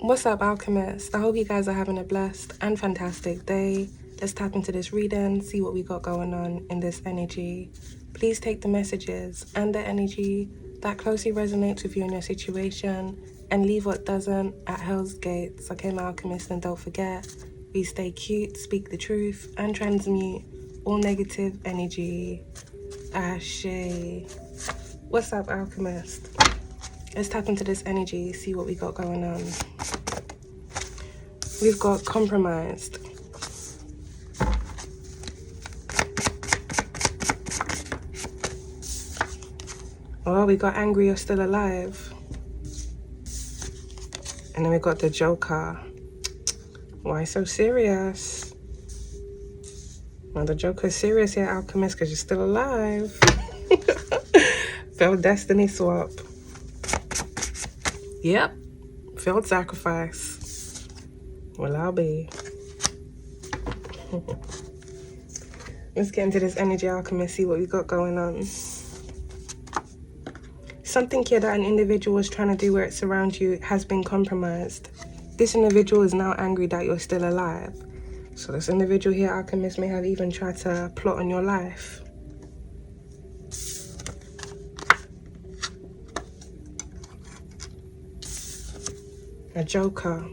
What's up, alchemists? I hope you guys are having a blessed and fantastic day. Let's tap into this reading, see what we got going on in this energy. Please take the messages and the energy that closely resonates with you in your situation and leave what doesn't at hell's gates. Okay, my alchemists, and don't forget, we stay cute, speak the truth, and transmute all negative energy. Ashe. What's up, alchemist? Let's tap into this energy, see what we got going on. We've got compromised. Oh, we got angry or still alive. And then we got the Joker. Why so serious? Well, the Joker's serious here, alchemist, because you're still alive. Failed destiny swap. Yep. Failed sacrifice. Well, I'll be. Let's get into this energy, alchemist, see what we got going on. Something here that an individual is trying to do where it's around you has been compromised. This individual is now angry that you're still alive. So this individual here, alchemist, may have even tried to plot on your life. A Joker.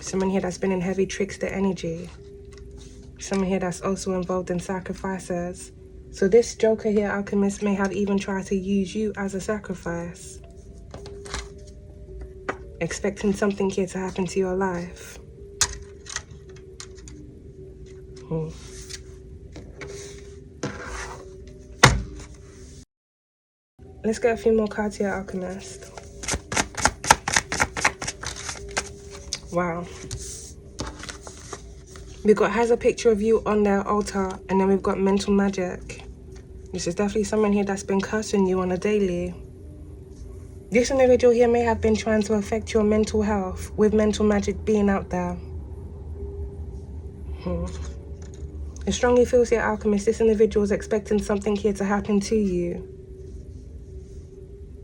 Someone here that's been in heavy trickster energy. Someone here that's also involved in sacrifices. So this Joker here, alchemist, may have even tried to use you as a sacrifice. Expecting something here to happen to your life. Let's get a few more cards here, alchemist. Wow. We've got has a picture of you on their altar, and then we've got mental magic. This is definitely someone here that's been cursing you on a daily. This individual here may have been trying to affect your mental health with mental magic being out there. It strongly feels here, alchemist, this individual is expecting something here to happen to you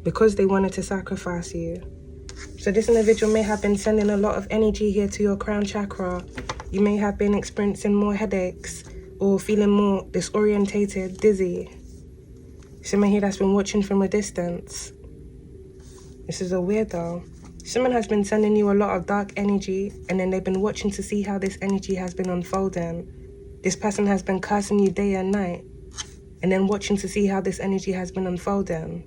because they wanted to sacrifice you. So this individual may have been sending a lot of energy here to your crown chakra. You may have been experiencing more headaches or feeling more disorientated, dizzy. Someone here that's been watching from a distance. This is a weirdo. Someone has been sending you a lot of dark energy, and then they've been watching to see how this energy has been unfolding. This person has been cursing you day and night, and then watching to see how this energy has been unfolding.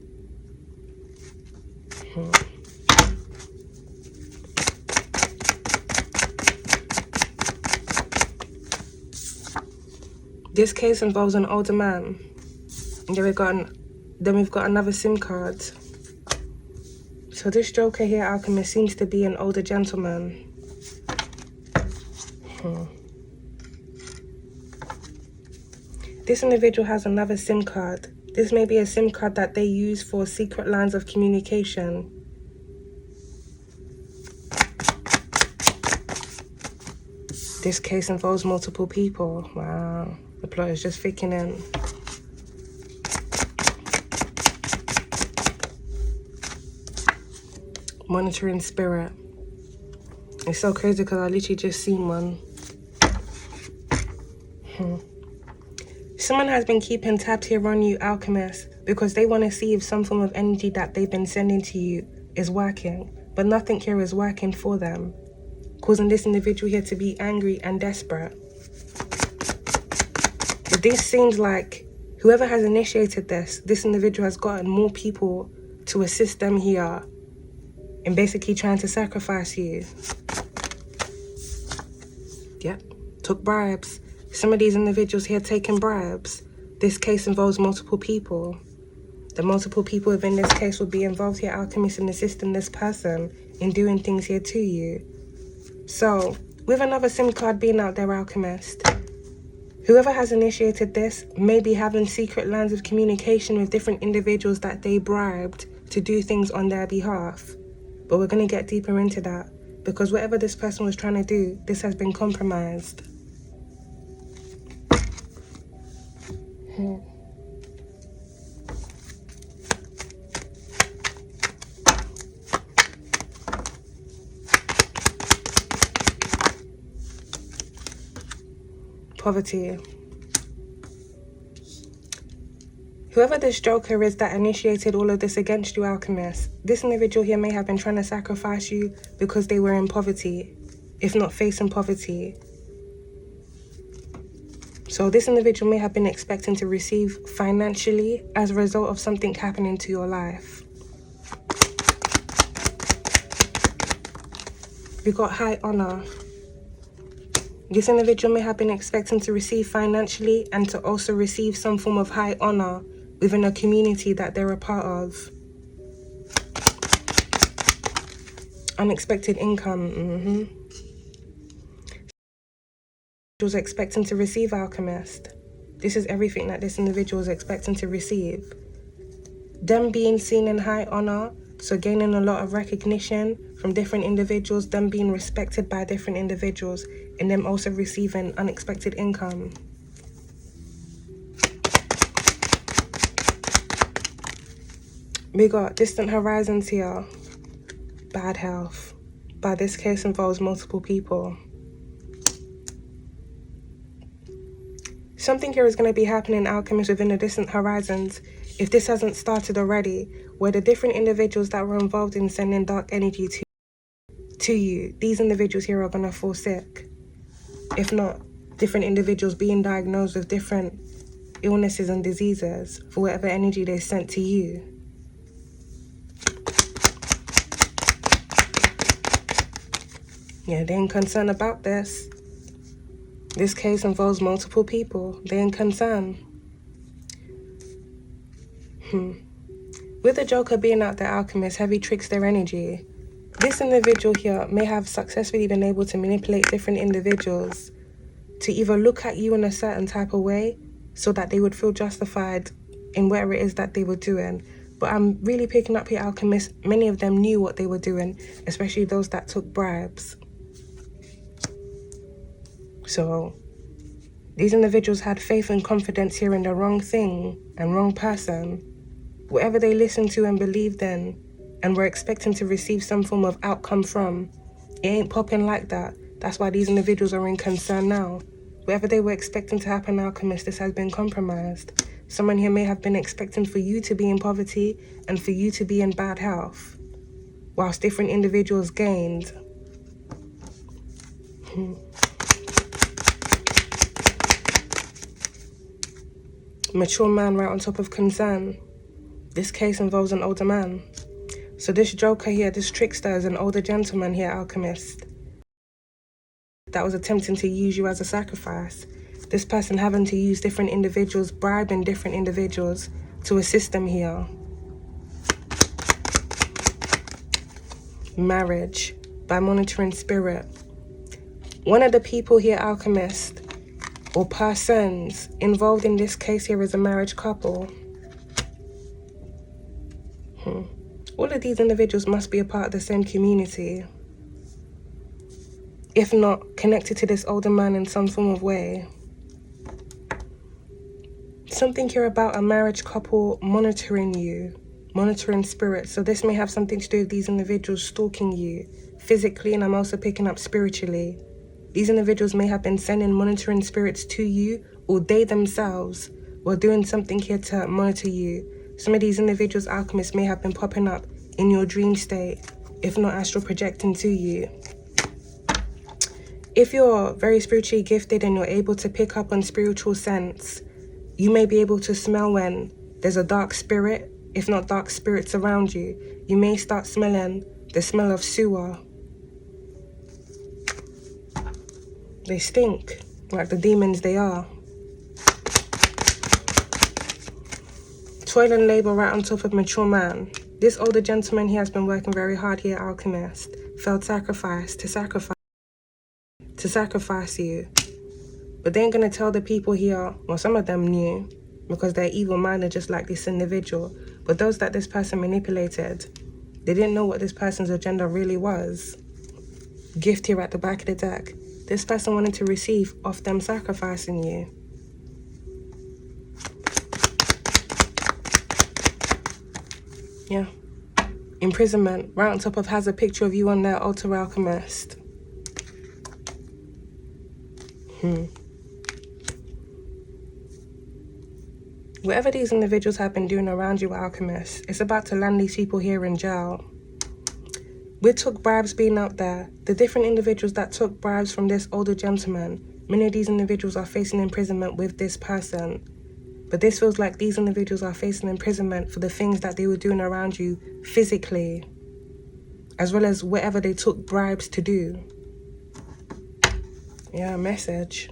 This case involves an older man. And then we've got another SIM card. So this Joker here, alchemist, seems to be an older gentleman. This individual has another SIM card. This may be a SIM card that they use for secret lines of communication. This case involves multiple people. Wow. The plot is just thickening. Monitoring spirit. It's so crazy because I literally just seen one. Someone has been keeping tabs here on you, alchemist, because they want to see if some form of energy that they've been sending to you is working, but nothing here is working for them, causing this individual here to be angry and desperate. But this seems like whoever has initiated this individual has gotten more people to assist them here in basically trying to sacrifice you. Yep, took bribes. Some of these individuals here taking bribes. This case involves multiple people. The multiple people within this case will be involved here, alchemist, in assisting this person in doing things here to you. So, with another SIM card being out there, alchemist, whoever has initiated this may be having secret lines of communication with different individuals that they bribed to do things on their behalf. But we're going to get deeper into that, because whatever this person was trying to do, this has been compromised. poverty. Whoever this Joker is that initiated all of this against you, Alchemist, this individual here may have been trying to sacrifice you because they were in poverty, if not facing poverty. So this individual may have been expecting to receive financially as a result of something happening to your life. We got high honor. This individual may have been expecting to receive financially and to also receive some form of high honor within a community that they're a part of. Unexpected income. Was expecting to receive, Alchemist. This is everything that this individual is expecting to receive. Them being seen in high honor, so gaining a lot of recognition from different individuals, them being respected by different individuals, and them also receiving unexpected income. We got distant horizons here. Bad health. But this case involves multiple people. Something here is going to be happening, Alchemist, within the distant horizons, if this hasn't started already, where the different individuals that were involved in sending dark energy to you, these individuals here are going to fall sick. If not, different individuals being diagnosed with different illnesses and diseases for whatever energy they sent to you. Yeah, they ain't concerned about this. This case involves multiple people. They ain't concerned. With the Joker being out there, Alchemist, heavy tricks their energy. This individual here may have successfully been able to manipulate different individuals to either look at you in a certain type of way so that they would feel justified in whatever it is that they were doing. But I'm really picking up here, Alchemist, many of them knew what they were doing, especially those that took bribes. So these individuals had faith and confidence here in the wrong thing and wrong person. Whatever they listened to and believed in and were expecting to receive some form of outcome from, it ain't popping like that. That's why these individuals are in concern now. Whatever they were expecting to happen, Alchemist, this has been compromised. Someone here may have been expecting for you to be in poverty and for you to be in bad health, whilst different individuals gained. Mature man right on top of concern. This case involves an older man. So this Joker here, this trickster, is an older gentleman here, Alchemist, that was attempting to use you as a sacrifice. This person having to use different individuals, bribing different individuals to assist them here. Marriage by monitoring spirit. One of the people here, Alchemist, or persons involved in this case here is a marriage couple. All of these individuals must be a part of the same community, if not connected to this older man in some form of way. Something here about a marriage couple monitoring you, monitoring spirits. So this may have something to do with these individuals stalking you physically, and I'm also picking up spiritually. These individuals may have been sending monitoring spirits to you, or they themselves were doing something here to monitor you. Some of these individuals, Alchemists, may have been popping up in your dream state, if not astral projecting to you. If you're very spiritually gifted and you're able to pick up on spiritual sense, you may be able to smell when there's a dark spirit, if not dark spirits around you. You may start smelling the smell of sewer. They stink, like the demons they are. Toil and labor right on top of mature man. This older gentleman, he has been working very hard here, Alchemist. Felt sacrifice to sacrifice you. But they ain't gonna tell the people here, well, some of them knew, because they're evil-minded just like this individual. But those that this person manipulated, they didn't know what this person's agenda really was. Gift here at the back of the deck. This person wanted to receive off them sacrificing you. Yeah. Imprisonment. Right on top of has a picture of you on their altar, Alchemist. Whatever these individuals have been doing around you, Alchemist, it's about to land these people here in jail. With took bribes being out there, the different individuals that took bribes from this older gentleman, many of these individuals are facing imprisonment with this person. But this feels like these individuals are facing imprisonment for the things that they were doing around you physically, as well as whatever they took bribes to do. Yeah, message.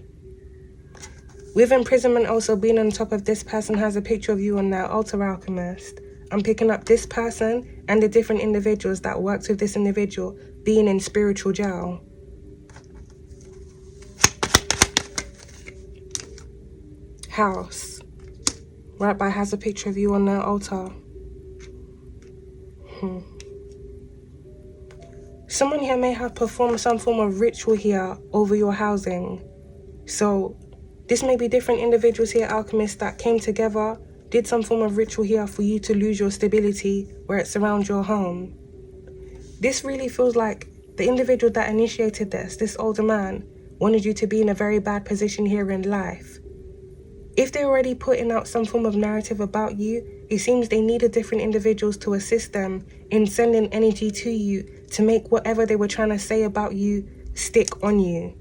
With imprisonment also being on top of this person has a picture of you on their altar, Alchemist. I'm picking up this person and the different individuals that worked with this individual being in spiritual jail. House. Right by has a picture of you on their altar. Someone here may have performed some form of ritual here over your housing. So this may be different individuals here, Alchemists, that came together, did some form of ritual here for you to lose your stability where it surrounds your home. This really feels like the individual that initiated this older man, wanted you to be in a very bad position here in life. If they're already putting out some form of narrative about you, it seems they needed different individuals to assist them in sending energy to you to make whatever they were trying to say about you stick on you.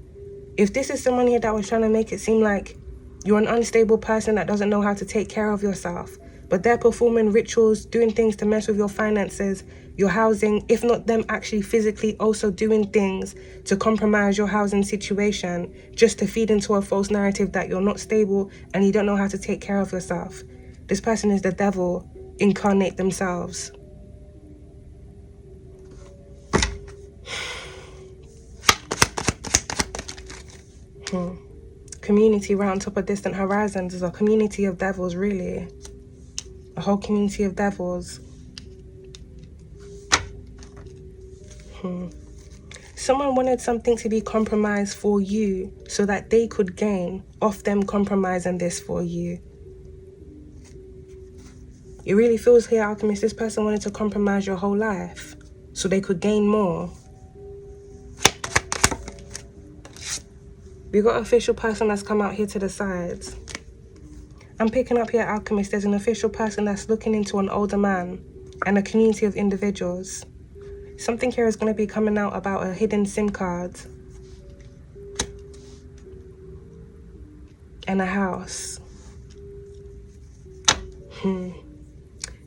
If this is someone here that was trying to make it seem like you're an unstable person that doesn't know how to take care of yourself, but they're performing rituals, doing things to mess with your finances, your housing, if not them actually physically also doing things to compromise your housing situation, just to feed into a false narrative that you're not stable and you don't know how to take care of yourself. This person is the devil incarnate themselves. Community right on top of distant horizons is a community of devils, really. A whole community of devils. Someone wanted something to be compromised for you so that they could gain off them compromising this for you. It really feels here, Alchemist, this person wanted to compromise your whole life so they could gain more. We got an official person that's come out here to the sides. I'm picking up here, Alchemist, there's an official person that's looking into an older man and a community of individuals. Something here is going to be coming out about a hidden SIM card and a house.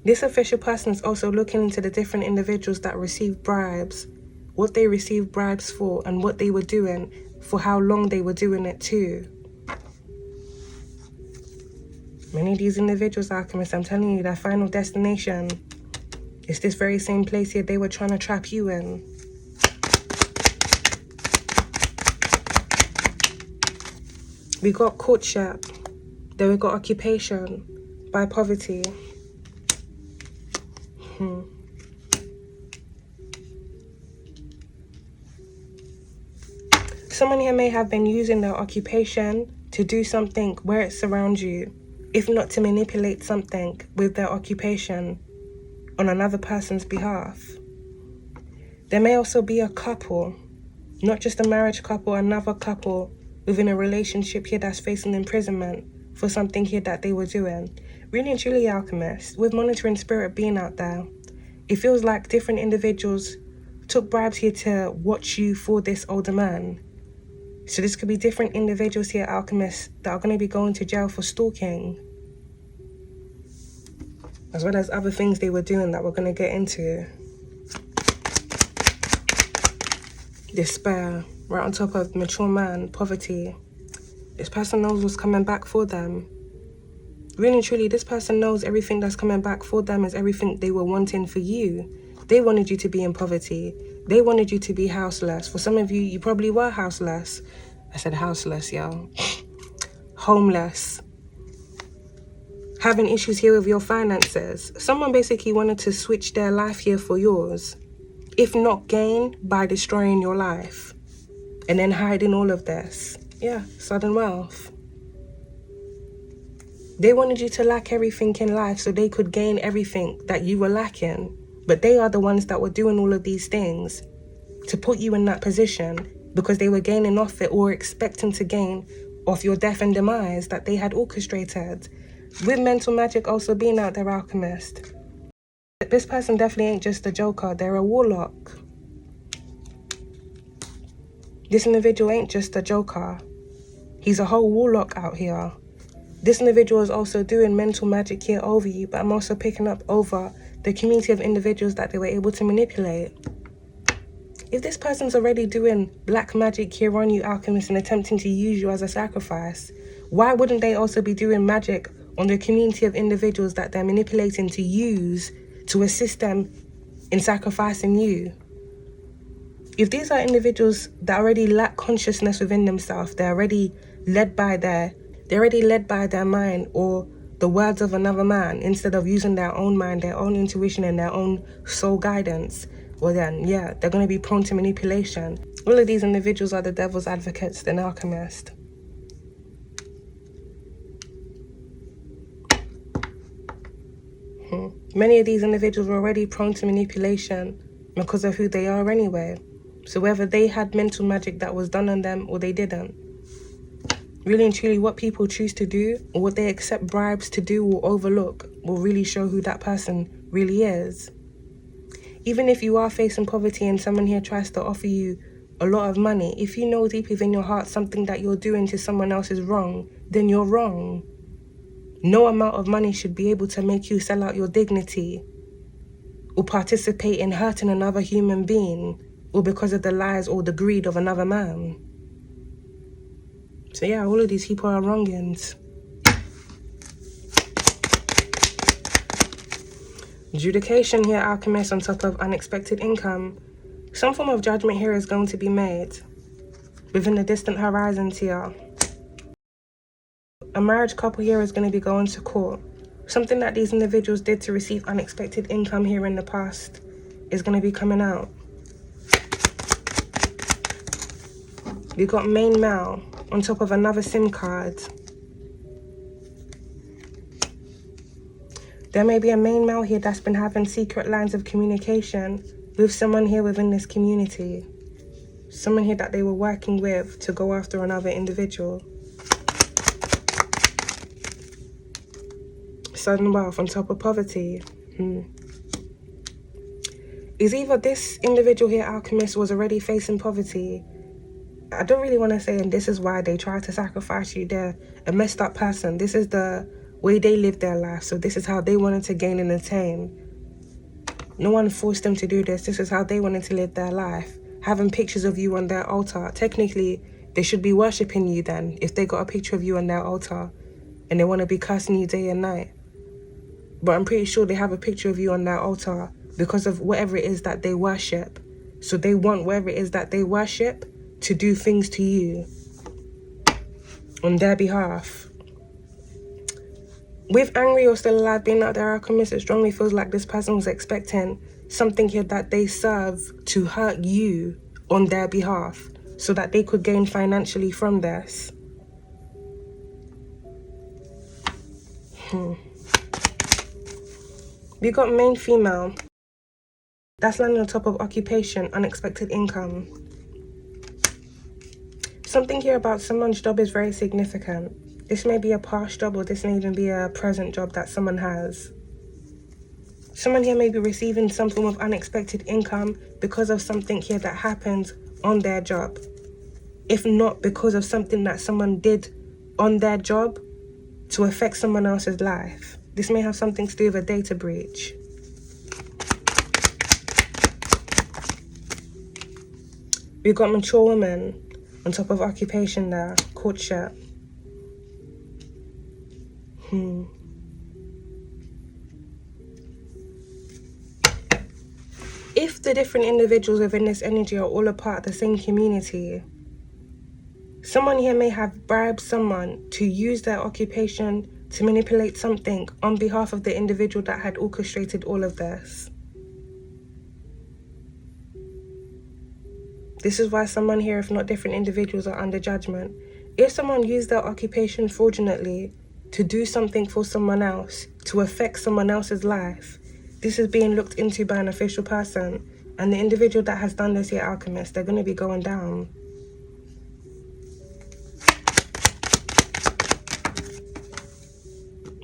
This official person is also looking into the different individuals that received bribes, what they received bribes for, and what they were doing, for how long they were doing it too. Many of these individuals, Alchemists, I'm telling you, their final destination is this very same place here they were trying to trap you in. We got courtship, then we got occupation by poverty. Someone here may have been using their occupation to do something where it surrounds you, if not to manipulate something with their occupation on another person's behalf. There may also be a couple, not just a marriage couple, another couple within a relationship here that's facing imprisonment for something here that they were doing. Really and truly, Alchemist, with monitoring spirit being out there, it feels like different individuals took bribes here to watch you for this older man. So this could be different individuals here, Alchemists, that are going to be going to jail for stalking, as well as other things they were doing that we're going to get into. Despair, right on top of mature man, poverty. This person knows what's coming back for them. Really and truly, this person knows everything that's coming back for them is everything they were wanting for you. They wanted you to be in poverty. They wanted you to be houseless. For some of you, you probably were houseless. I said houseless, y'all. Homeless. Having issues here with your finances. Someone basically wanted to switch their life here for yours. If not gain by destroying your life. And then hiding all of this. Yeah, sudden wealth. They wanted you to lack everything in life so they could gain everything that you were lacking. But they are the ones that were doing all of these things to put you in that position because they were gaining off it or expecting to gain off your death and demise that they had orchestrated. With mental magic also being out there, Alchemist, this person definitely ain't just a joker. They're a warlock. This individual ain't just a joker. He's a whole warlock out here. This individual is also doing mental magic here over you, but I'm also picking up over the community of individuals that they were able to manipulate. If this person's already doing black magic here on you, Alchemist, and attempting to use you as a sacrifice, why wouldn't they also be doing magic on the community of individuals that they're manipulating to use to assist them in sacrificing you? If these are individuals that already lack consciousness within themselves, they're already led by their mind or the words of another man instead of using their own mind, their own intuition, and their own soul guidance, well then, yeah, they're going to be prone to manipulation. All of these individuals are the devil's advocates, the alchemist. Many of these individuals were already prone to manipulation because of who they are anyway. So whether they had mental magic that was done on them or they didn't, really and truly what people choose to do or what they accept bribes to do or overlook will really show who that person really is. Even if you are facing poverty and someone here tries to offer you a lot of money, if you know deep within your heart something that you're doing to someone else is wrong, then you're wrong. No amount of money should be able to make you sell out your dignity or participate in hurting another human being or because of the lies or the greed of another man. So yeah, all of these people are wrongins. Adjudication here, Alchemist, on top of unexpected income. Some form of judgment here is going to be made within the distant horizons here. A marriage couple here is going to be going to court. Something that these individuals did to receive unexpected income here in the past is going to be coming out. We got main mail on top of another SIM card. There may be a main male here that's been having secret lines of communication with someone here within this community. Someone here that they were working with to go after another individual. Sudden wealth on top of poverty. Is either this individual here, Alchemist, was already facing poverty. I don't really want to say, and this is why they try to sacrifice you. They're a messed up person. This is the way they live their life. So this is how they wanted to gain and attain. No one forced them to do this. This is how they wanted to live their life. Having pictures of you on their altar. Technically, they should be worshipping you then, if they got a picture of you on their altar and they want to be cursing you day and night. But I'm pretty sure they have a picture of you on their altar because of whatever it is that they worship. So they want whatever it is that they worship to do things to you on their behalf. With angry or still alive being out there, Alchemist, it strongly feels like this person was expecting something here that they serve to hurt you on their behalf so that they could gain financially from this. We got main female. That's landing on top of occupation, unexpected income. Something here about someone's job is very significant. This may be a past job or this may even be a present job that someone has. Someone here may be receiving some form of unexpected income because of something here that happened on their job. If not because of something that someone did on their job to affect someone else's life. This may have something to do with a data breach. We've got mature women on top of occupation there, courtship. If the different individuals within this energy are all a part of the same community, someone here may have bribed someone to use their occupation to manipulate something on behalf of the individual that had orchestrated all of this. This is why someone here, if not different individuals, are under judgment. If someone used their occupation fraudulently to do something for someone else, to affect someone else's life, this is being looked into by an official person. And the individual that has done this here, Alchemist, they're going to be going down.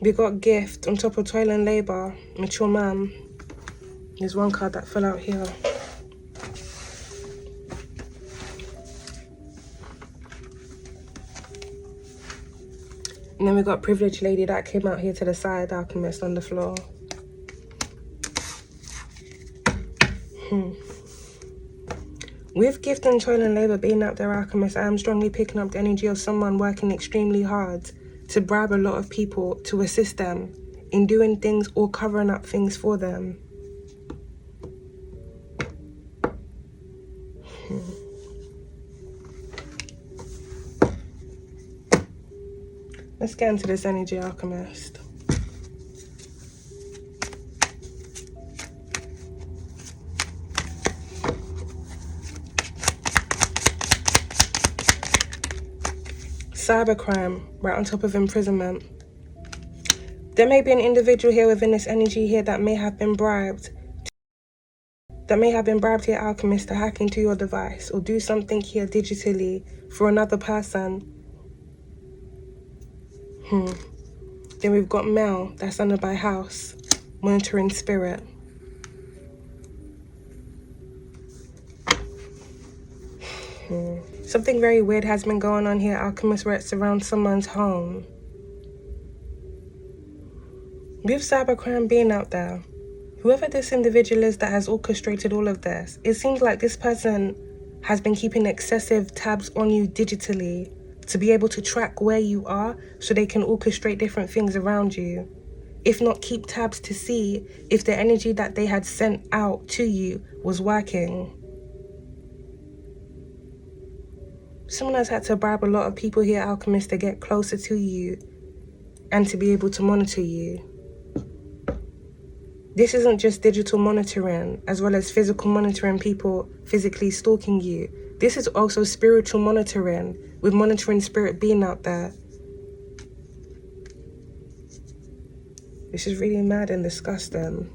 We got gift on top of toil and labor, mature man. There's one card that fell out here. And then we got privileged lady that came out here to the side, alchemist on the floor. With gift and toil and labor being out there, alchemist, I am strongly picking up the energy of someone working extremely hard to bribe a lot of people to assist them in doing things or covering up things for them. Let's get into this energy, alchemist. Cybercrime, right on top of imprisonment. There may be an individual here within this energy here that may have been bribed. Here, alchemist, to hack into your device or do something here digitally for another person. Then we've got Mel, that's under by house, monitoring spirit. Something very weird has been going on here, alchemist, where it's around someone's home. With cybercrime being out there, whoever this individual is that has orchestrated all of this, it seems like this person has been keeping excessive tabs on you digitally to be able to track where you are so they can orchestrate different things around you. If not, keep tabs to see if the energy that they had sent out to you was working. Someone has had to bribe a lot of people here, alchemist, to get closer to you and to be able to monitor you. This isn't just digital monitoring, as well as physical monitoring, people physically stalking you. This is also spiritual monitoring, with monitoring spirit being out there. This is really mad and disgusting.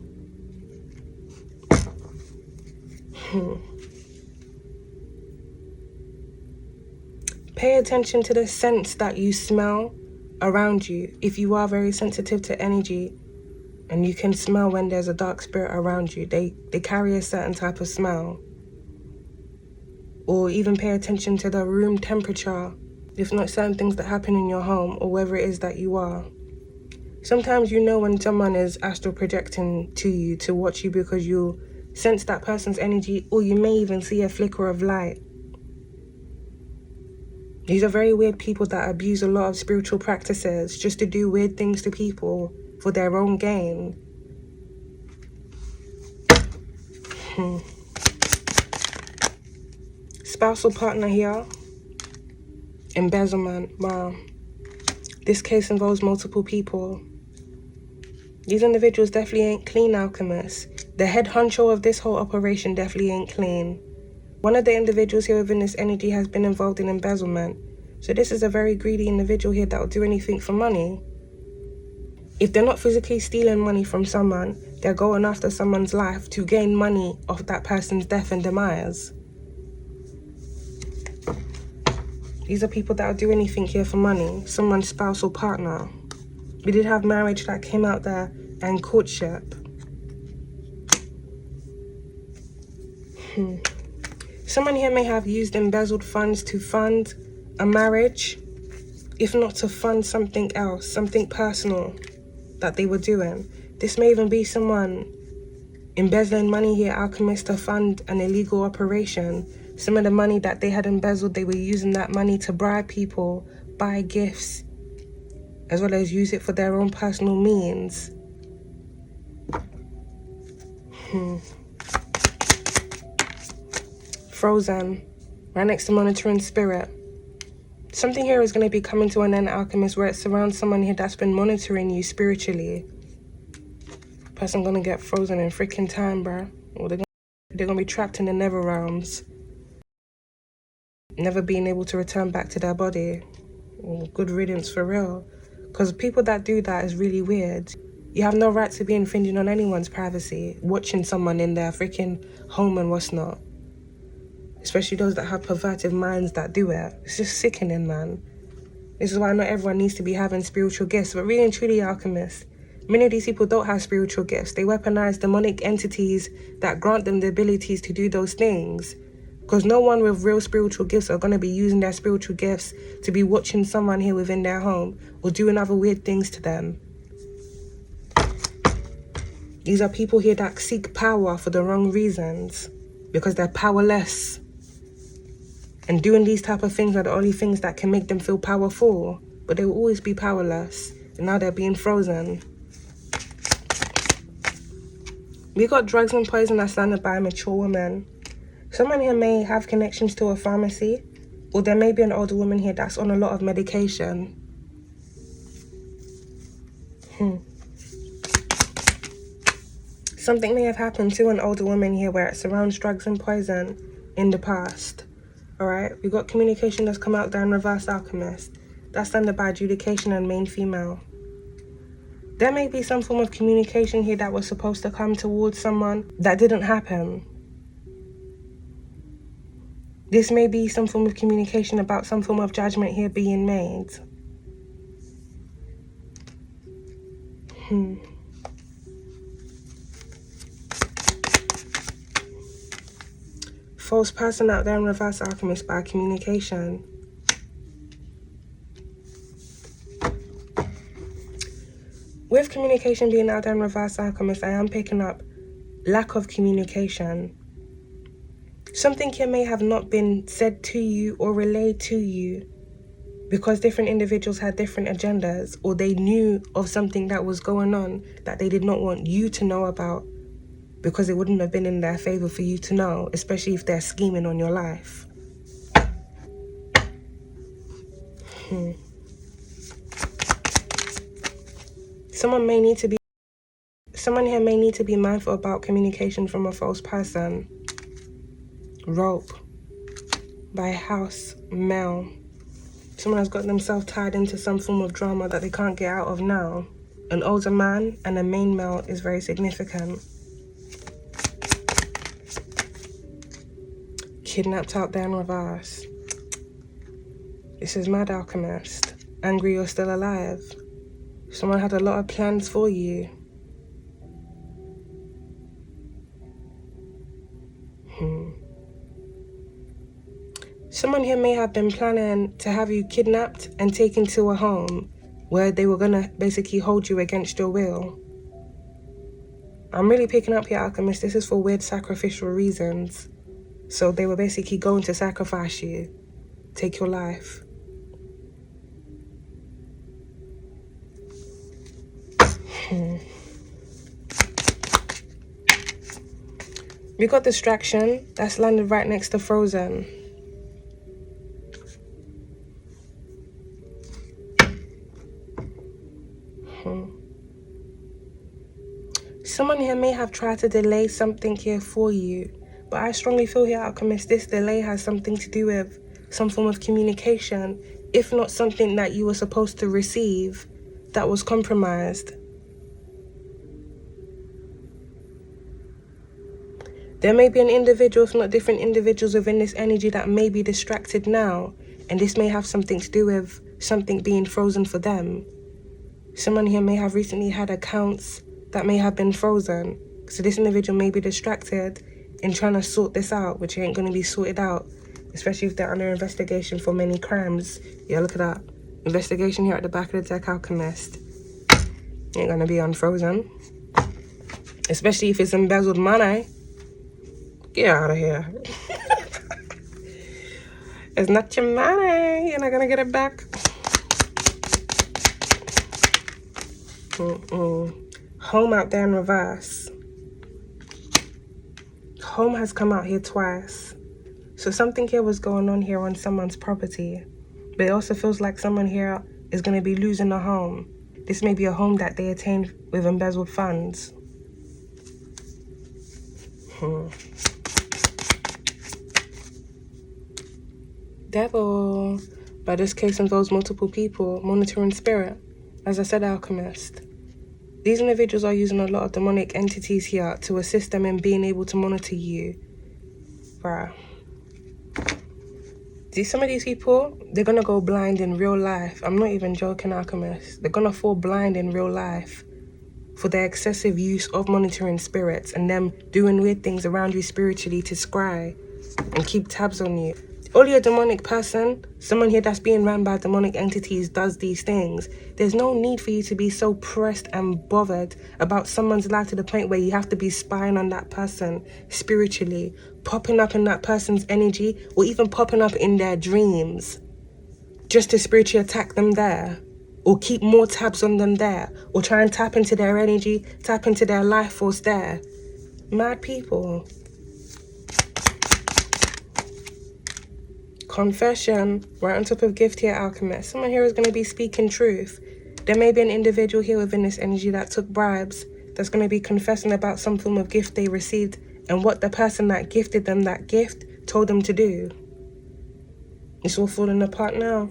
Pay attention to the scents that you smell around you. If you are very sensitive to energy, and you can smell when there's a dark spirit around you, they carry a certain type of smell. Or even pay attention to the room temperature, if not certain things that happen in your home or wherever it is that you are. Sometimes you know when someone is astral projecting to you to watch you because you sense that person's energy, or you may even see a flicker of light. These are very weird people that abuse a lot of spiritual practices just to do weird things to people for their own gain. Spousal partner here. Embezzlement. Wow. This case involves multiple people. These individuals definitely ain't clean, alchemists. The head honcho of this whole operation definitely ain't clean. One of the individuals here within this energy has been involved in embezzlement. So this is a very greedy individual here that will do anything for money. If they're not physically stealing money from someone, they're going after someone's life to gain money off that person's death and demise. These are people that will do anything here for money. Someone's spouse or partner. We did have marriage that came out there and courtship. Someone here may have used embezzled funds to fund a marriage, if not to fund something else, something personal that they were doing. This may even be someone embezzling money here, alchemist, to fund an illegal operation. Some of the money that they had embezzled, they were using that money to bribe people, buy gifts, as well as use it for their own personal means. Frozen, right next to monitoring spirit. Something here is going to be coming to an end, alchemist, where it surrounds someone here that's been monitoring you spiritually. Person gonna get frozen in freaking time, bruh. Or they're gonna be trapped in the nether realms, never being able to return back to their body. Good riddance for real. Because people that do that is really weird. You have no right to be infringing on anyone's privacy, watching someone in their freaking home and what's not. Especially those that have perverted minds that do it. It's just sickening, man. This is why not everyone needs to be having spiritual gifts. But really and truly, alchemists, many of these people don't have spiritual gifts. They weaponize demonic entities that grant them the abilities to do those things. Because no one with real spiritual gifts are going to be using their spiritual gifts to be watching someone here within their home or doing other weird things to them. These are people here that seek power for the wrong reasons because they're powerless. And doing these type of things are the only things that can make them feel powerful. But they will always be powerless. And now they're being frozen. We got drugs and poison that's landed by a mature woman. Someone here may have connections to a pharmacy, or there may be an older woman here that's on a lot of medication. Something may have happened to an older woman here where it surrounds drugs and poison in the past. Alright, we got communication that's come out there in reverse, alchemist. That's landed by adjudication and main female. There may be some form of communication here that was supposed to come towards someone that didn't happen. This may be some form of communication about some form of judgment here being made. False person out there in reverse, alchemist, by communication. With communication being out there in reverse, alchemist, I am picking up lack of communication. Something here may have not been said to you or relayed to you because different individuals had different agendas, or they knew of something that was going on that they did not want you to know about because it wouldn't have been in their favor for you to know, especially if they're scheming on your life. Someone here may need to be mindful about communication from a false person. Rope by house male. Someone has got themselves tied into some form of drama that they can't get out of now. An older man and a main male is very significant. Kidnapped out there in reverse. This is mad, alchemist. Angry you're still alive. Someone had a lot of plans for you. Someone here may have been planning to have you kidnapped and taken to a home where they were going to basically hold you against your will. I'm really picking up here, alchemist. This is for weird sacrificial reasons. So they were basically going to sacrifice you, take your life. We got distraction. That's landed right next to frozen. Someone here may have tried to delay something here for you, but I strongly feel here, alchemist, this delay has something to do with some form of communication, if not something that you were supposed to receive that was compromised. There may be an individual, if not different individuals within this energy, that may be distracted now, and this may have something to do with something being frozen for them. Someone here may have recently had accounts that may have been frozen, so this individual may be distracted in trying to sort this out, which ain't going to be sorted out, especially if they're under investigation for many crimes. Yeah, look at that. Investigation here at the back of the deck, alchemist. Ain't going to be unfrozen, especially if it's embezzled money. Get out of here. It's not your money. You're not going to get it back. Home out there in reverse. Home has come out here twice. So something here was going on here on someone's property. But it also feels like someone here is going to be losing a home. This may be a home that they attained with embezzled funds. Devil. But this case involves multiple people monitoring spirit. As I said, alchemist. These individuals are using a lot of demonic entities here to assist them in being able to monitor you. Bruh. Some of these people, they're gonna go blind in real life. I'm not even joking, Alchemist. They're gonna fall blind in real life for their excessive use of monitoring spirits and them doing weird things around you spiritually to scry and keep tabs on you. Only a demonic person, someone here that's being run by demonic entities, does these things. There's no need for you to be so pressed and bothered about someone's life to the point where you have to be spying on that person spiritually, popping up in that person's energy, or even popping up in their dreams just to spiritually attack them there, or keep more tabs on them there, or try and tap into their energy, tap into their life force there. Mad people. Confession, right on top of gift here, Alchemist. Someone here is going to be speaking truth. There may be an individual here within this energy that took bribes, that's going to be confessing about some form of gift they received and what the person that gifted them that gift told them to do. It's all falling apart now.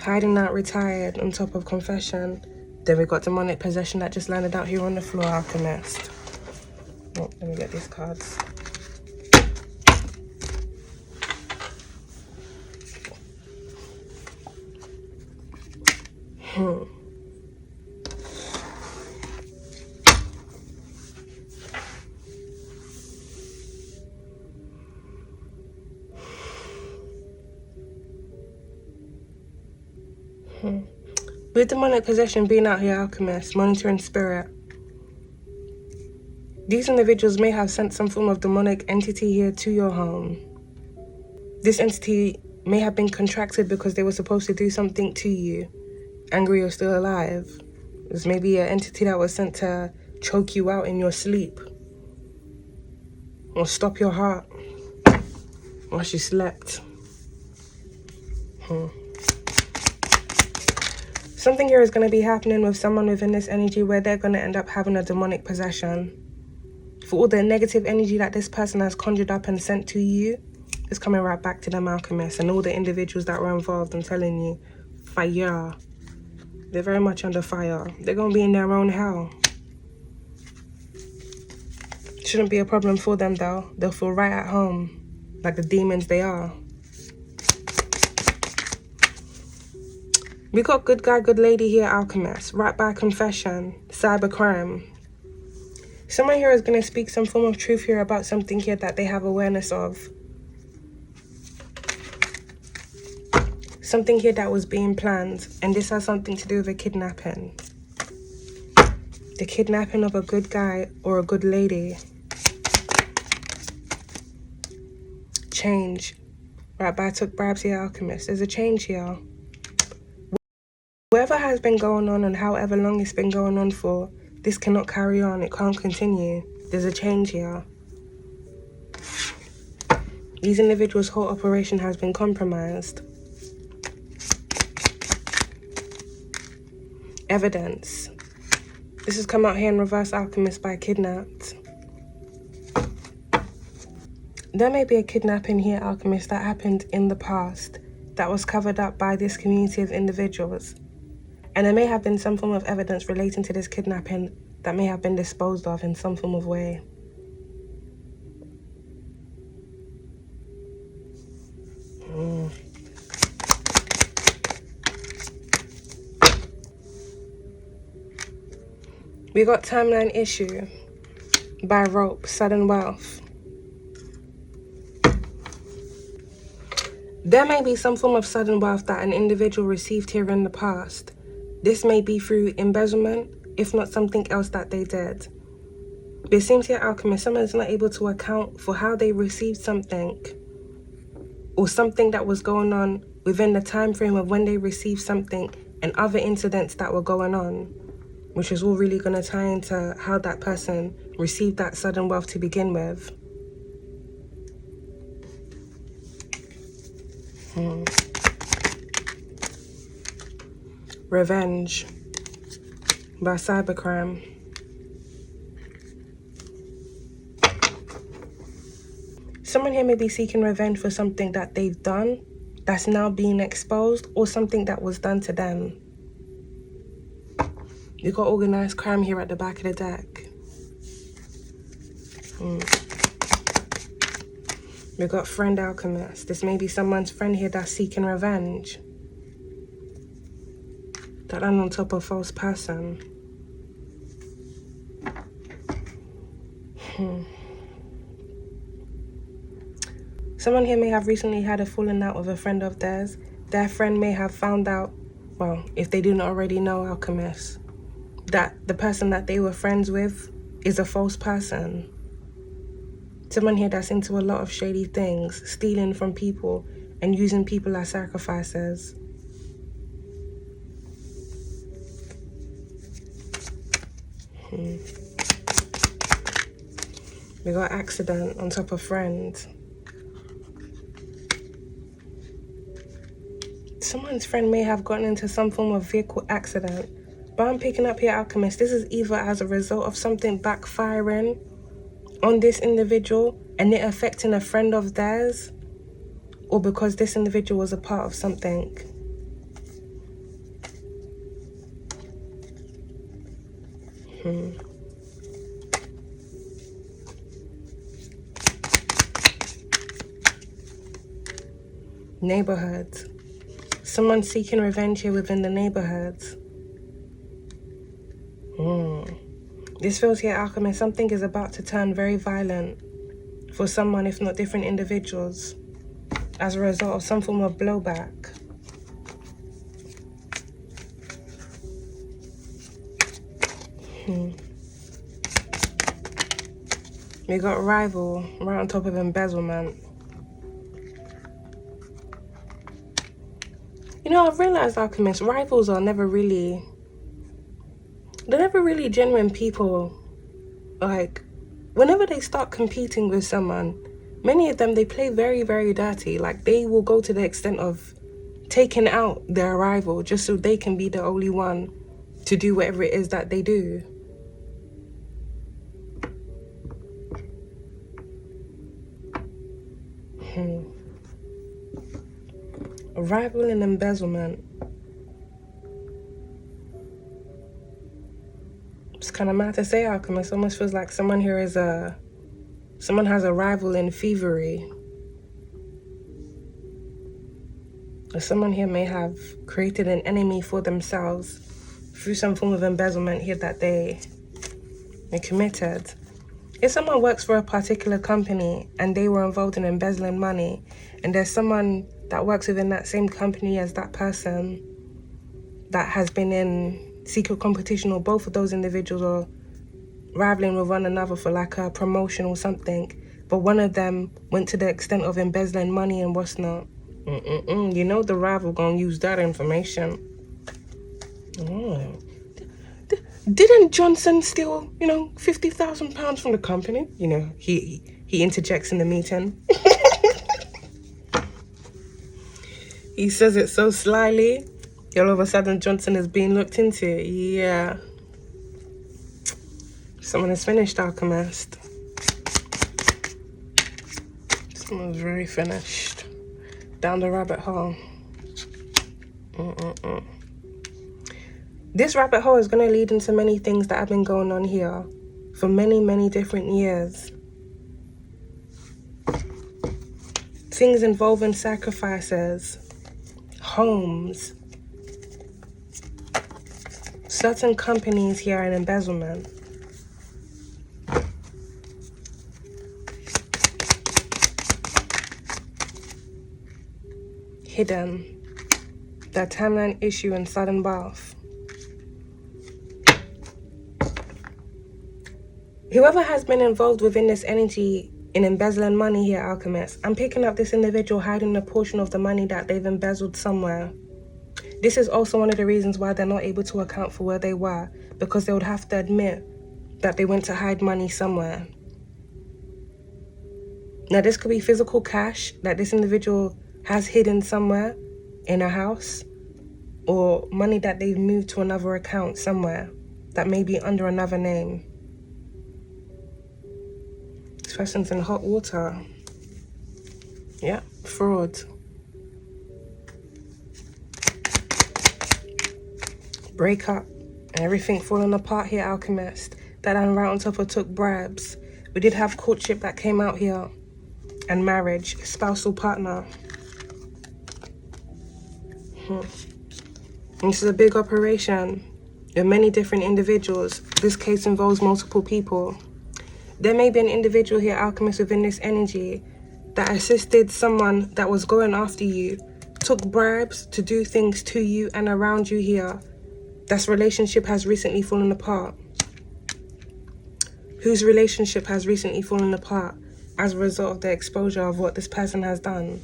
Hiding out retired on top of confession. Then we got demonic possession that just landed out here on the floor, Alchemist. Oh, let me get these cards. With demonic possession being out here, Alchemist, monitoring spirit, these individuals may have sent some form of demonic entity here to your home. This entity may have been contracted because they were supposed to do something to you, angry or still alive. There's maybe an entity that was sent to choke you out in your sleep, or stop your heart whilst you slept. Something here is going to be happening with someone within this energy where they're going to end up having a demonic possession. For all the negative energy that this person has conjured up and sent to you, it's coming right back to them, Alchemists, and all the individuals that were involved. I'm telling you, fire. They're very much under fire. They're going to be in their own hell. Shouldn't be a problem for them, though. They'll feel right at home, like the demons they are. We got good guy, good lady here, Alchemist. Right by confession, cybercrime. Someone here is going to speak some form of truth here about something here that they have awareness of. Something here that was being planned, and this has something to do with a kidnapping. The kidnapping of a good guy or a good lady. Change. Right by took bribes here, Alchemist. There's a change here. Whatever has been going on and however long it's been going on for, this cannot carry on. It can't continue. There's a change here. These individuals' whole operation has been compromised. Evidence. This has come out here in reverse, Alchemist, by kidnapped. There may be a kidnapping here, Alchemist, that happened in the past that was covered up by this community of individuals. And there may have been some form of evidence relating to this kidnapping that may have been disposed of in some form of way. We got timeline issue by rope, sudden wealth. There may be some form of sudden wealth that an individual received here in the past. This may be through embezzlement, if not something else that they did. But it seems here, Alchemist, someone is not able to account for how they received something, or something that was going on within the time frame of when they received something and other incidents that were going on, which is all really going to tie into how that person received that sudden wealth to begin with. Revenge by cybercrime. Someone here may be seeking revenge for something that they've done that's now being exposed, or something that was done to them. You got organized crime here at the back of the deck. We got friend alchemist. This may be someone's friend here that's seeking revenge. That on top of false person. Someone here may have recently had a falling out with a friend of theirs. Their friend may have found out, well, if they didn't already know, alchemist, that the person that they were friends with is a false person. Someone here that's into a lot of shady things, stealing from people and using people as sacrifices. We got accident on top of friends. Someone's friend may have gotten into some form of vehicle accident. But I'm picking up here, alchemist, this is either as a result of something backfiring on this individual and it affecting a friend of theirs, or because this individual was a part of something. Neighborhoods. Someone seeking revenge here within the neighborhoods. This feels here, alchemist, something is about to turn very violent for someone, if not different individuals, as a result of some form of blowback. We got rival right on top of embezzlement. You know, I've realized, alchemist, rivals are never really genuine people. Like, whenever they start competing with someone, many of them, they play very, very dirty. Like, they will go to the extent of taking out their rival just so they can be the only one to do whatever it is that they do. Rival and embezzlement. It's kind of mad to say, alchemist. It almost feels like someone here is someone has a rival in thievery. Or someone here may have created an enemy for themselves through some form of embezzlement here that they committed. If someone works for a particular company and they were involved in embezzling money, and there's someone that works within that same company as that person that has been in secret competition, or both of those individuals are rivaling with one another for like a promotion or something, but one of them went to the extent of embezzling money and what's not, you know the rival gonna use that information. Didn't Johnson steal, £50,000 from the company? He interjects in the meeting. He says it so slyly. All of a sudden, Johnson is being looked into. Yeah. Someone has finished, alchemist. Someone's very finished. Down the rabbit hole. This rabbit hole is going to lead into many things that have been going on here for many, many different years. Things involving sacrifices, homes, certain companies here in embezzlement. Hidden. That timeline issue in sudden bath. Whoever has been involved within this energy in embezzling money here, alchemist, I'm picking up this individual hiding a portion of the money that they've embezzled somewhere. This is also one of the reasons why they're not able to account for where they were, because they would have to admit that they went to hide money somewhere. Now, this could be physical cash that this individual has hidden somewhere in a house, or money that they've moved to another account somewhere that may be under another name. This person's in hot water. Yeah, fraud. Break up and everything falling apart here, alchemist. That I'm right on top of took bribes. We did have courtship that came out here. And marriage, spousal partner. This is a big operation. There are many different individuals. This case involves multiple people. There may be an individual here, alchemist, within this energy that assisted someone that was going after you, took bribes to do things to you and around you here. That relationship has recently fallen apart. Whose relationship has recently fallen apart as a result of the exposure of what this person has done.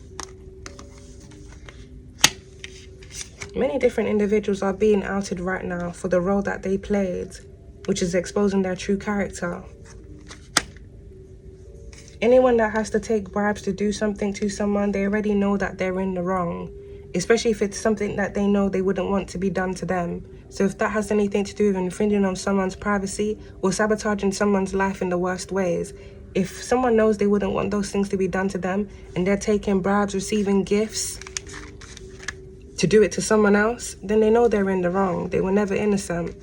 Many different individuals are being outed right now for the role that they played, which is exposing their true character. Anyone that has to take bribes to do something to someone, they already know that they're in the wrong, especially if it's something that they know they wouldn't want to be done to them. So if that has anything to do with infringing on someone's privacy or sabotaging someone's life in the worst ways, if someone knows they wouldn't want those things to be done to them and they're taking bribes, receiving gifts to do it to someone else, then they know they're in the wrong. They were never innocent.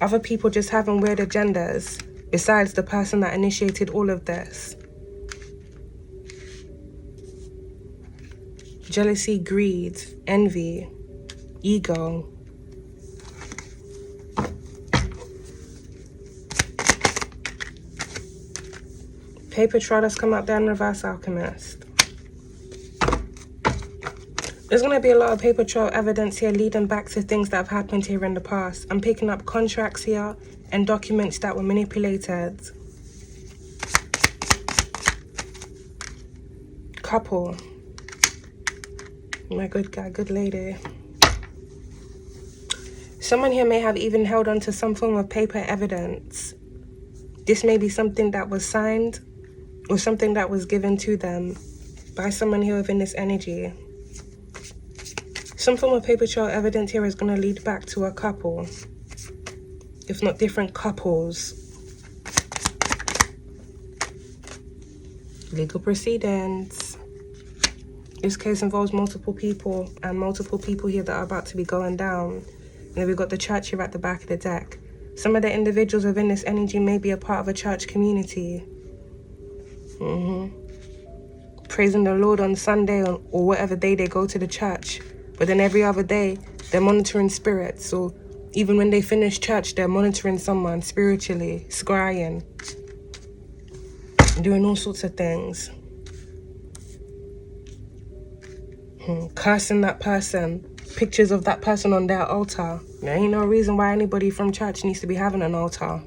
Other people just having weird agendas besides the person that initiated all of this. Jealousy, greed, envy, ego. Paper trail that's come out there in reverse, alchemist. There's going to be a lot of paper trail evidence here leading back to things that have happened here in the past. I'm picking up contracts here and documents that were manipulated. Couple. My good guy, good lady. Someone here may have even held on to some form of paper evidence. This may be something that was signed or something that was given to them by someone here within this energy. Some form of paper trail evidence here is going to lead back to a couple, if not different couples. Legal proceedings. This case involves multiple people and multiple people here that are about to be going down. And then we've got the church here at the back of the deck. Some of the individuals within this energy may be a part of a church community. Praising the Lord on Sunday or whatever day they go to the church. But then every other day, they're monitoring spirits. Or even when they finish church, they're monitoring someone spiritually, scrying, doing all sorts of things. Cursing that person, pictures of that person on their altar. There ain't no reason why anybody from church needs to be having an altar.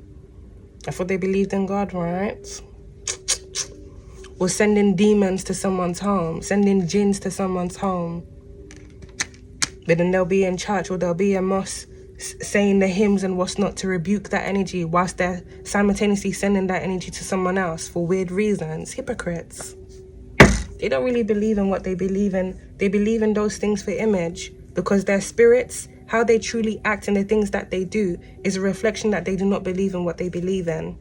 I thought they believed in God, right? Or sending demons to someone's home, sending jinns to someone's home. But then they'll be in church or they'll be in mosque saying the hymns and what's not to rebuke that energy whilst they're simultaneously sending that energy to someone else for weird reasons. Hypocrites. They don't really believe in what they believe in. They believe in those things for image because their spirits, how they truly act and the things that they do is a reflection that they do not believe in what they believe in.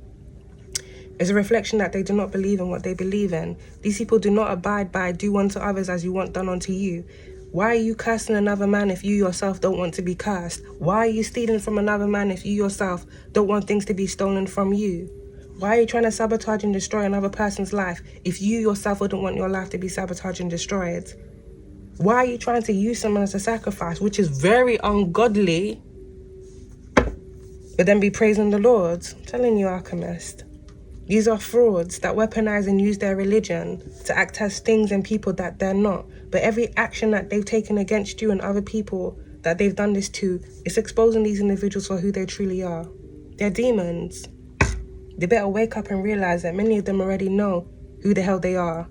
It's a reflection that they do not believe in what they believe in. These people do not abide by do unto others as you want done unto you. Why are you cursing another man if you yourself don't want to be cursed? Why are you stealing from another man if you yourself don't want things to be stolen from you? Why are you trying to sabotage and destroy another person's life if you yourself wouldn't want your life to be sabotaged and destroyed? Why are you trying to use someone as a sacrifice, which is very ungodly, but then be praising the Lord? I'm telling you, alchemist. These are frauds that weaponize and use their religion to act as things and people that they're not. But every action that they've taken against you and other people that they've done this to is exposing these individuals for who they truly are. They're demons. They better wake up and realize that many of them already know who the hell they are.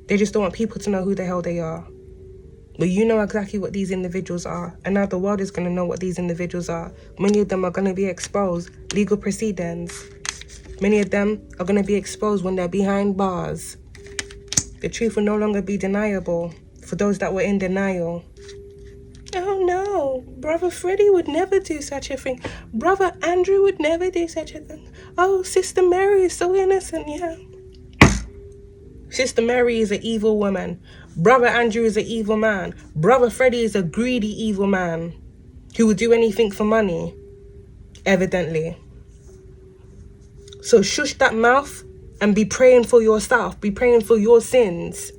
They just don't want people to know who the hell they are. But you know exactly what these individuals are. And now the world is going to know what these individuals are. Many of them are going to be exposed. Legal proceedings. Many of them are going to be exposed when they're behind bars. The truth will no longer be deniable for those that were in denial. Oh no, Brother Freddie would never do such a thing. Brother Andrew would never do such a thing. Oh, Sister Mary is so innocent, yeah. Sister Mary is an evil woman. Brother Andrew is an evil man. Brother Freddie is a greedy evil man. who would do anything for money, evidently. So shush that mouth and be praying for yourself. Be praying for your sins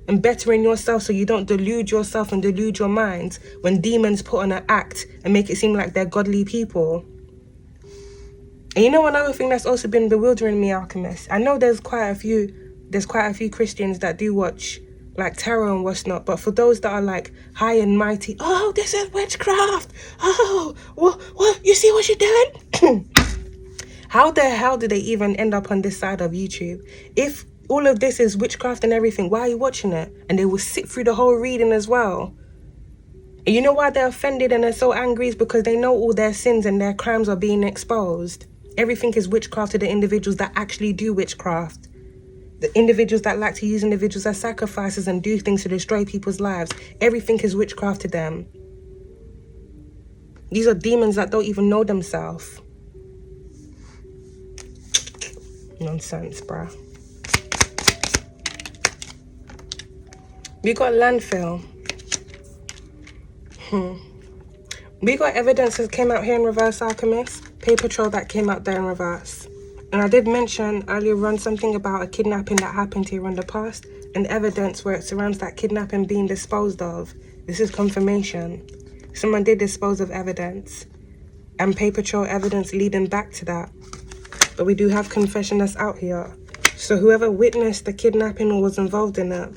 and bettering yourself so you don't delude yourself and delude your mind when demons put on an act and make it seem like they're godly people. And you know another thing that's also been bewildering me, Alchemist? I know there's quite a few Christians that do watch like tarot and what's not, but for those that are like high and mighty, oh, this is witchcraft. Oh, what? You see what you're doing? How the hell did they even end up on this side of YouTube? If all of this is witchcraft and everything, why are you watching it? And they will sit through the whole reading as well. And you know why they're offended and they're so angry? Is because they know all their sins and their crimes are being exposed. Everything is witchcraft to the individuals that actually do witchcraft. The individuals that like to use individuals as sacrifices and do things to destroy people's lives. Everything is witchcraft to them. These are demons that don't even know themselves. Nonsense, bruh. We got landfill. We got evidence that came out here in reverse, Alchemist. Paper trail that came out there in reverse. And I did mention earlier on something about a kidnapping that happened here in the past and evidence where it surrounds that kidnapping being disposed of. This is confirmation. Someone did dispose of evidence and paper trail evidence leading back to that. But we do have confession that's out here. So whoever witnessed the kidnapping or was involved in it,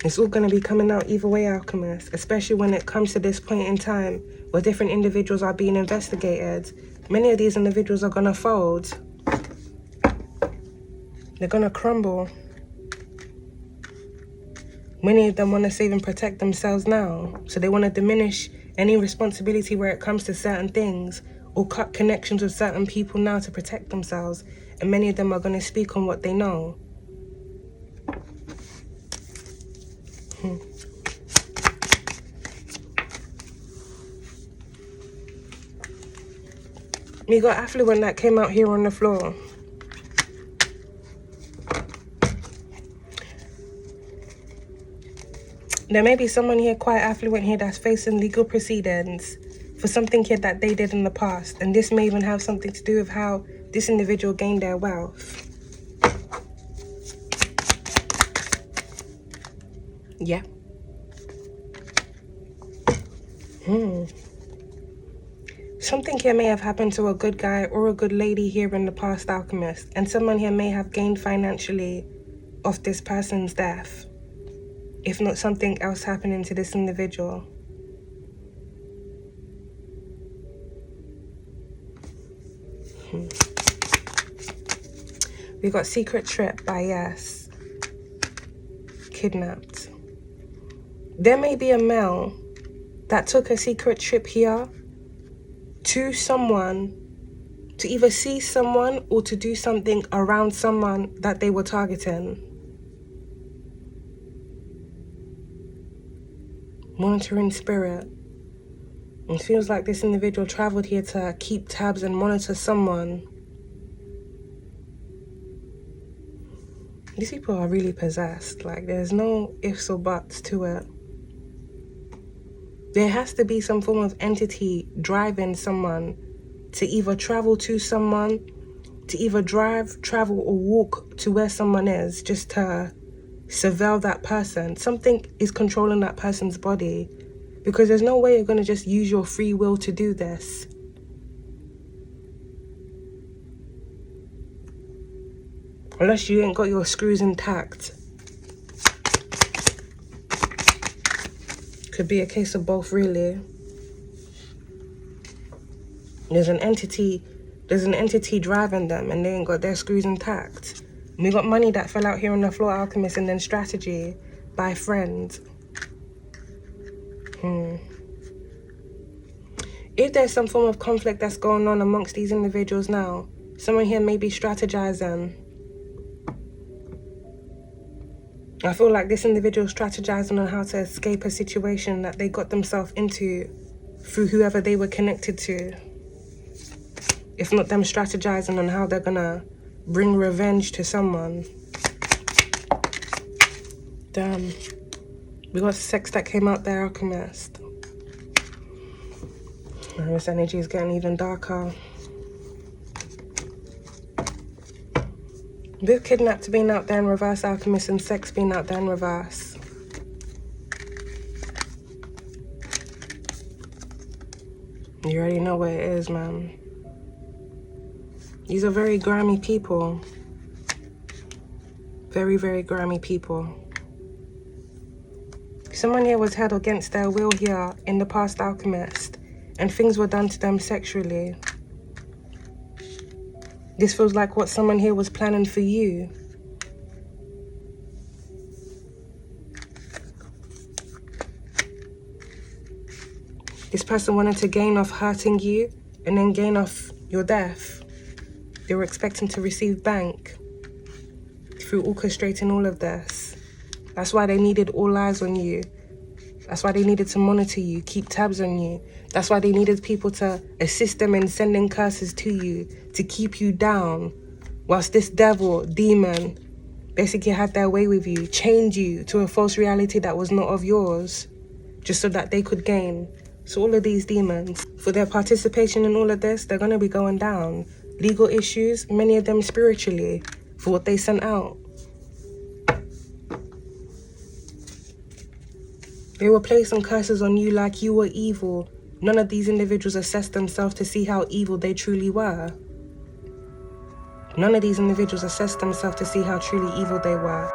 it's all going to be coming out either way, Alchemist, especially when it comes to this point in time where different individuals are being investigated. Many of these individuals are going to fold. They're going to crumble. Many of them want to save and protect themselves now, so they want to diminish any responsibility where it comes to certain things or cut connections with certain people now to protect themselves, and many of them are going to speak on what they know. We got affluent that came out here on the floor. There may be someone here quite affluent here that's facing legal proceedings for something here that they did in the past, and this may even have something to do with how this individual gained their wealth. Yeah. Something here may have happened to a good guy or a good lady here in the past, Alchemist, and someone here may have gained financially off this person's death, if not something else happening to this individual. We got secret trip by Yes. Kidnapped. There may be a male that took a secret trip here to someone, to either see someone or to do something around someone that they were targeting. Monitoring spirit. It feels like this individual traveled here to keep tabs and monitor someone. These people are really possessed. Like, there's no ifs or buts to it. There has to be some form of entity driving someone to either travel to someone, to either drive, travel, or walk to where someone is just to surveil that person. Something is controlling that person's body, because there's no way you're going to just use your free will to do this. Unless you ain't got your screws intact. Could be a case of both, really. There's an entity driving them and they ain't got their screws intact. We got money that fell out here on the floor, Alchemist, and then strategy by friends. If there's some form of conflict that's going on amongst these individuals now, someone here may be strategizing. I feel like this individual is strategizing on how to escape a situation that they got themselves into through whoever they were connected to. If not them strategizing on how they're gonna bring revenge to someone. Damn. We got sex that came out there, Alchemist. And this energy is getting even darker. With kidnapped being out there in reverse, alchemist, and sex being out there in reverse. You already know what it is, man. These are very grimy people. Very, very grimy people. Someone here was held against their will here in the past, alchemist, and things were done to them sexually. This feels like what someone here was planning for you. This person wanted to gain off hurting you and then gain off your death. They were expecting to receive bank through orchestrating all of this. That's why they needed all eyes on you. That's why they needed to monitor you, keep tabs on you. That's why they needed people to assist them in sending curses to you, to keep you down, whilst this devil, demon, basically had their way with you, chained you to a false reality that was not of yours, just so that they could gain. So all of these demons, for their participation in all of this, they're going to be going down. Legal issues, many of them spiritually, for what they sent out. They were placing curses on you like you were evil. None of these individuals assessed themselves to see how evil they truly were. None of these individuals assessed themselves to see how truly evil they were.